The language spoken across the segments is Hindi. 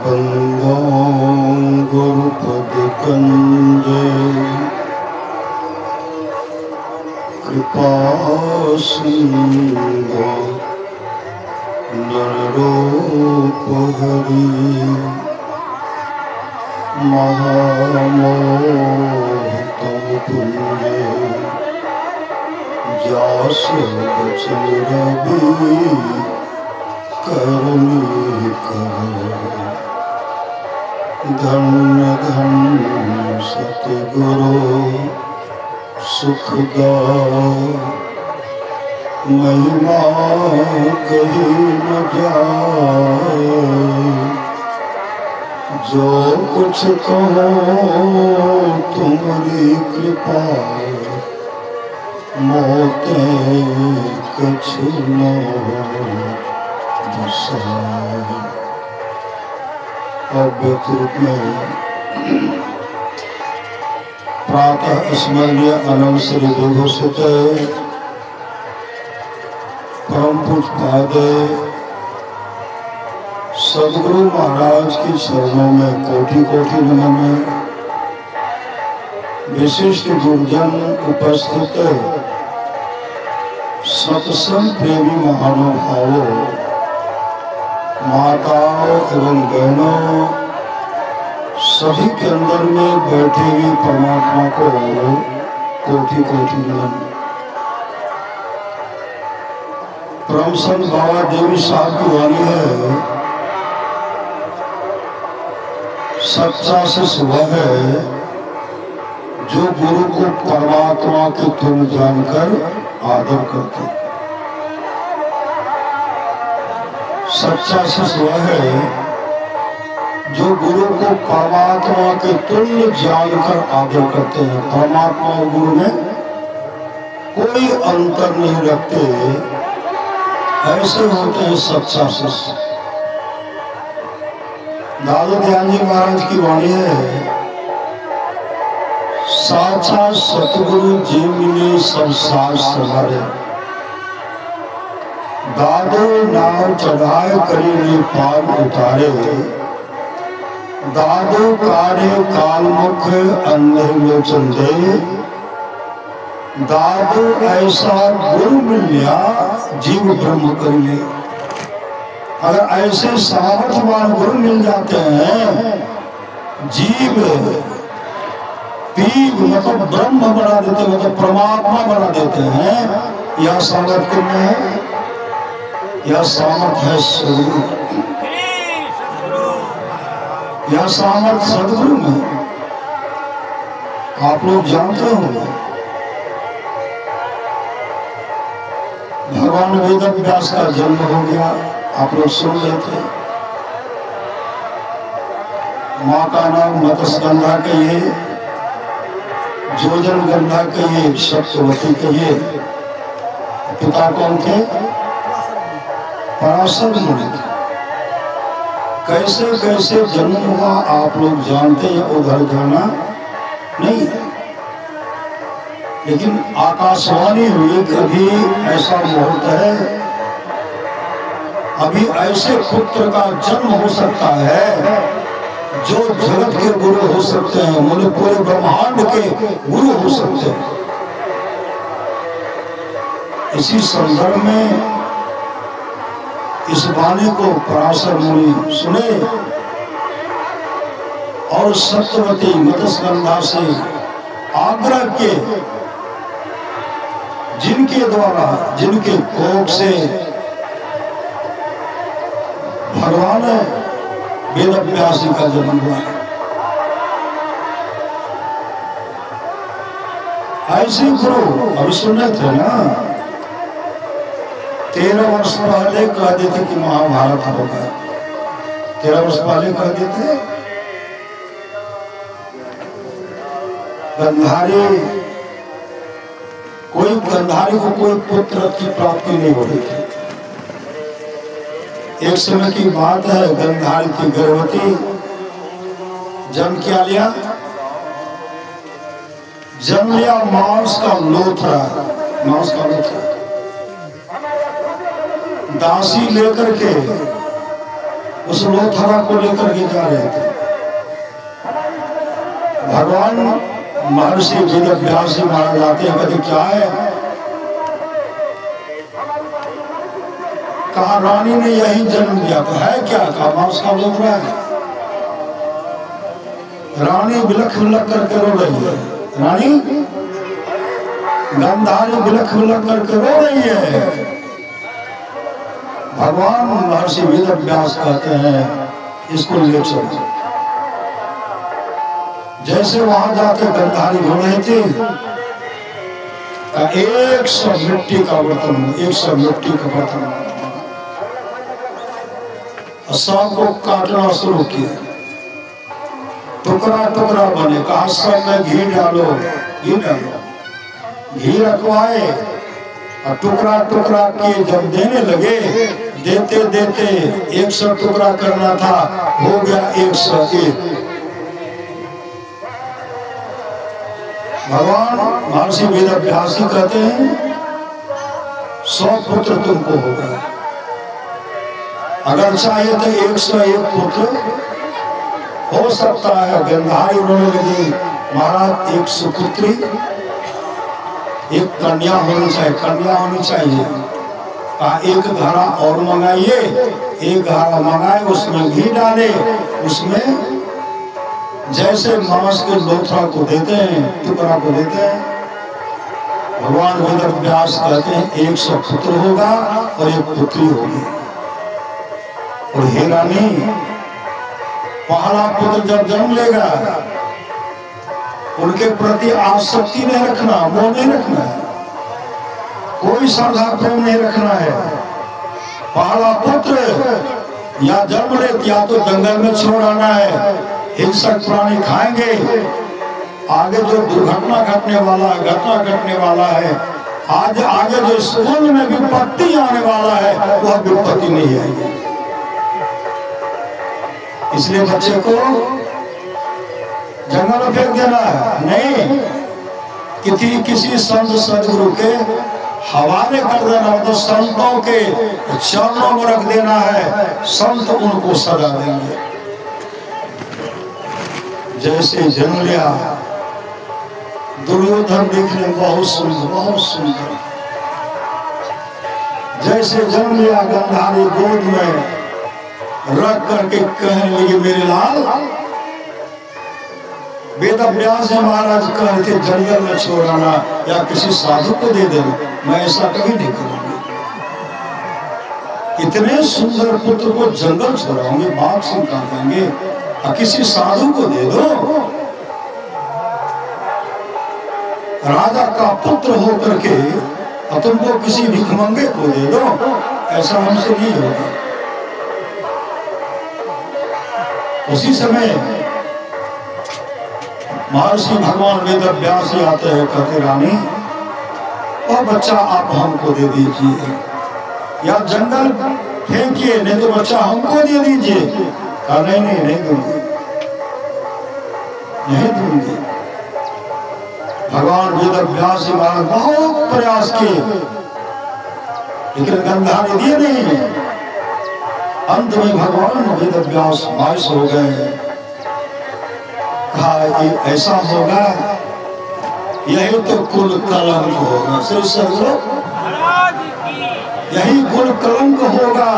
बंदो गुरुपद कंजे कृपा सिंधु नररूप हरि महामोहतम पुण्य जास बचन रवि करुणी कर धन्य धन्य सतगुरु सुखदायक महिमा कही न जाए जो कुछ कहो तुम्हारी कृपा मोते कछु न बसाए। अव्यक्त रूप में प्रातः स्मरणीय अनंत श्री विभूषित परम पूज्य सदगुरु महाराज की चरणों में कोटि कोटि नमन है। विशिष्ट गुरुजन उपस्थित सत्संग प्रेमी महानुभावों, माताओं एवं बहनों, सभी के अंदर में बैठे हुए परमात्मा को कोटि कोटि नमन। परम संत बाबा देवी साहब की वाणी है, सच्चा शिष्य वह है जो गुरु को परमात्मा के तुल्य जानकर आदर करते। सच्चा शिष्य वह है जो गुरु को परमात्मा के तुल्य जानकर आदर करते हैं। परमात्मा और गुरु में कोई अंतर नहीं रखते, ऐसे होते हैं सच्चा शिष्य। दादू ध्यान जी महाराज की वाणी है, साचा सतगुरु जी मिले सब साज संवारे, दादू नाम चढ़ाए करी पार उतारे, दादू कारे कालमुख अंधे लोचन दे, दादू ऐसा गुरु मिलिया जीव ब्रह्म कर ले। अगर ऐसे सामर्थ्यवान गुरु मिल जाते हैं, जीव पीव मतलब ब्रह्म बना देते, मतलब परमात्मा बना देते हैं। यह सामर्थ्य में है, यह सामर्थ्य है सदगुरु, यह सामर्थ्य सदगुरु में। आप लोग जानते होंगे भगवान वेद व्यास का जन्म हो गया, आप लोग सुन लेते। माँ का नाम मत्स्यगंधा कहिए, जोजन गंधा कहिए, सत्यवती कहिए। पिता कौन थे? पराशर मुनि। कैसे कैसे जन्म हुआ आप लोग जानते हैं, उधर जाना नहीं, लेकिन आकाशवाणी हुई कि अभी ऐसा मुहूर्त है, अभी ऐसे पुत्र का जन्म हो सकता है जो जगत के गुरु हो सकते हैं, मुझे पूरे ब्रह्मांड के गुरु हो सकते हैं। इसी संदर्भ में इस वाणी को पराशर मुनि सुने और सत्यवती मत्स्यगंधा से आग्रह किए, जिनके द्वारा, जिनके कोख से भगवान वेद व्यास का जन्म हुआ। ऐसे गुरु अभी सुने थे ना, 13 वर्ष पहले कह देते कि महाभारत होगा। 13 वर्ष पहले कह देते गंधारी, कोई गंधारी को कोई पुत्र की प्राप्ति नहीं हो रही थी। एक समय की बात है, गंधारी की गर्भवती, जन्म क्या लिया? जन्म लिया मांस का लोथरा, मांस का लोथरा। दासी लेकर के उस लोथरा को लेकर के जा रहे थे। भगवान महर्षि वेदव्यास जी महाराज आते हैं, कहते क्या है? कहा रानी ने यही जन्म दिया। तो है क्या? कहा मांस का लोथरा है। रानी बिलख बिलख करके रो रही है। रानी गंधारी बिलख बिलख करके रो रही है। भगवान महर्षि वेदव्यास कहते हैं इसको ले चलो। जैसे वहां जाके गंधारी रो रहे थे, 100 मिट्टी का बर्तन, 100 मिट्टी का बर्तन, सबको काटना शुरू किया। टुकड़ा टुकड़ा बने। कहा सब में घी डालो, घी डालो। घी रखवाए और टुकड़ा टुकड़ा किए जब देने लगे, देते देते 100 टुकड़ा करना था, हो गया 101। भगवान महर्षि वेदव्यास जी कहते हैं 100 पुत्र तुमको होगा। अगर चाहिए तो 101 पुत्र हो सकता है। गंधारी रोने लगी, महाराज 1 सुपुत्री, 1 कन्या होनी चाहिए, कन्या होनी चाहिए। कहा 1 घड़ा और मंगाइए। 1 घड़ा मंगाए, उसमें घी डाले, उसमें जैसे मांस के लोथरा को देते हैं, टुकड़ा को देते हैं। भगवान वेदव्यास कहते हैं 100 पुत्र होगा और 1 पुत्री होगी। और हे रानी, पहला पुत्र जब जन्म लेगा, उनके प्रति आसक्ति नहीं रखना, मोह नहीं रखना है, कोई श्रद्धा प्रेम नहीं रखना है। पहला पुत्र या जन्म ले, या तो जंगल में छोड़ आना है, हिंसक प्राणी खाएंगे। आगे जो दुर्घटना घटने वाला है, आज आगे जो स्कूल में विपत्ति आने वाला है, वह विपत्ति नहीं आएगी। इसलिए बच्चे को जंगल में फेंक देना है नहीं, किसी संत सदगुरु के हवाले कर देना, तो संतों के चरणों में रख देना है, संत उनको सजा देंगे। जैसे जन्म लिया दुर्योधन देखने बहुत सुंदर, बहुत सुंदर। जैसे जन्म लिया गंधारी गोद में रख करके कहने लगे मेरे लाल। वेदव्यास जी महाराज कह रहे थे जंगल में छोड़ाना या किसी साधु को दे देना, मैं ऐसा कभी नहीं करूंगी। इतने सुंदर पुत्र को जंगल छोड़ाऊंगे, बाघ से काटेंगे, और किसी साधु को दे दो। राजा का पुत्र होकर के और तुमको किसी भिखमंगे को दे दो, ऐसा हमसे नहीं होगा। उसी समय महर्षि भगवान वेदव्यास जी आते हैं, कहते रानी और बच्चा आप हमको दे दीजिए, या जंगल फेंकिए, नहीं तो बच्चा हमको दे दीजिए। कहा नहीं दूंगी, नहीं दूंगी। भगवान वेदव्यास जी महाराज बहुत प्रयास किए, लेकिन गंधारी दिए नहीं। अंत में भगवान वेदव्यास बाइस हो गए। कहा ये ऐसा होगा, यही तो कुल कलंक होगा। श्री सदगुरु यही कुल कलंक होगा।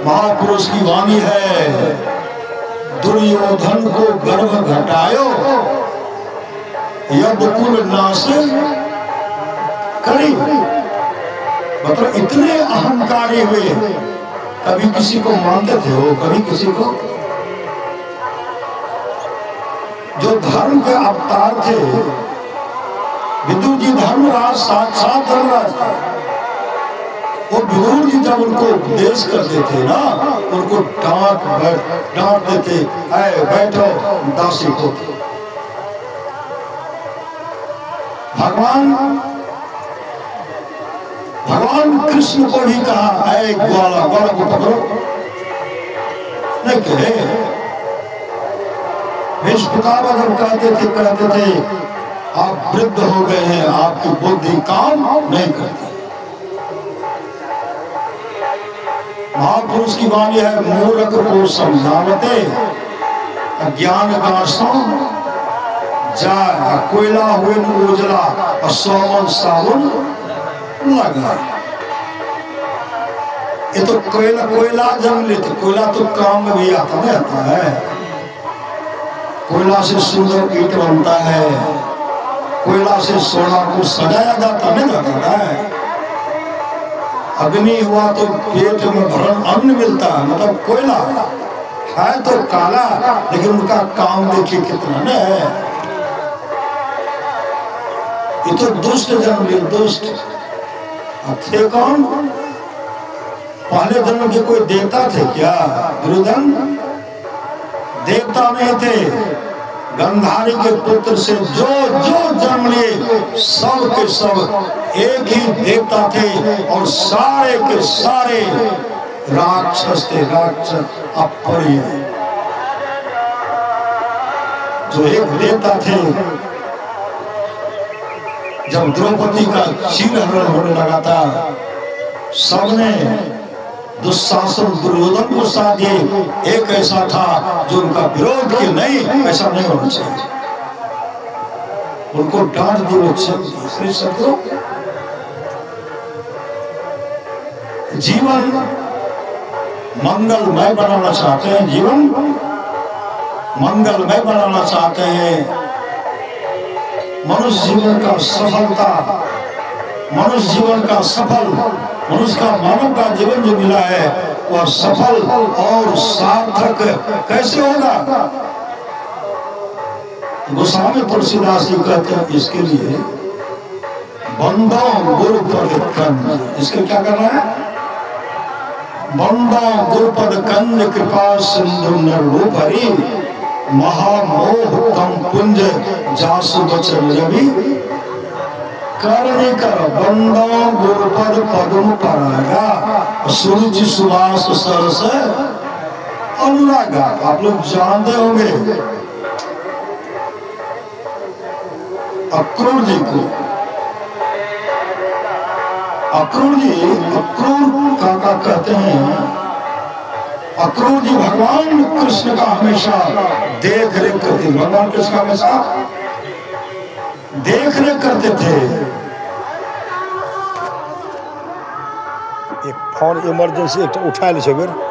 महापुरुष की वाणी है, दुर्योधन को गर्भ घटायो, यद कुल नाश करी। मतलब इतने अहंकारी हुए, कभी किसी को मानते थे वो, कभी किसी को। जो धर्म के अवतार थे, विदुर जी धर्मराज, साक्षात धर्मराज था। वो विदुर जी जब उनको उपदेश करते थे ना, उनको डांटते थे, बैठो दासी को। भगवान कृष्ण को भी कहा ग्वाला को पकड़ो, नहीं कहे। पितामह जब कहते थे आप वृद्ध हो गए हैं, आपकी बुद्धि काम नहीं करती। महापुरुष की वाणी है, मूर्ख को समझावते ज्ञान गासों जाए, कोयला हुए उजला और सोमन साबुन लगा। ये तो कोयला जंगलित, कोयला तो काम में भी आता नहीं आता है। कोयला से सुंदर ईंट बनता है, कोयला से सोना को सजाया जाता नहीं जाता है। अग्नि हुआ तो पेट में भरण अन्न मिलता है, मतलब कोयला है तो काला, लेकिन उनका काम देखिए कितना न है। ये तो दुष्ट जन्म, दुष्ट थे कौन? पहले जन्म के कोई देवता थे क्या? दुर्योधन देवता नहीं थे, गंधारी के पुत्र से जो जो जन्म लिए सब के सब एक ही देवता थे, और सारे के सारे राक्षस थे। राक्षस अपरिय जो एक देवता थे, जब द्रौपदी का चीरहरण होने लगा था, सबने दुशासन दुर्योधन को साथ दिए। एक ऐसा था जो उनका विरोध किया, नहीं ऐसा नहीं होना चाहिए, उनको डांट दी। श्री सद्गुरु जीवन मंगलमय बनाना चाहते हैं, जीवन मंगलमय बनाना चाहते हैं। मनुष्य जीवन का सफलता, मनुष्य जीवन का सफल, मनुष्य का मानव का जीवन जो मिला है वह सफल और सार्थक कैसे होगा? गोस्वामी तुलसीदास जी कहते हैं इसके लिए बंदो गुरुपद कंज। इसके क्या करना है? बंदो गुरुपद कंज कृपा सिंधु नरूप हरि, महामोह तम पुंज जासु बचन रवि, करणी कर बंदो गुरुपद पदम परागा, सुरुचि सुवास सरस अनुरागा। आप लोग जानते होंगे अक्रूर जी को। अक्रूर जी, अक्रूर काका कहते हैं, अक्रूर जी भगवान कृष्ण का हमेशा देख रेख करते, भगवान कृष्ण का हमेशा देख रेख करते थे। एक फोन इमरजेंसी उठा लीजिए।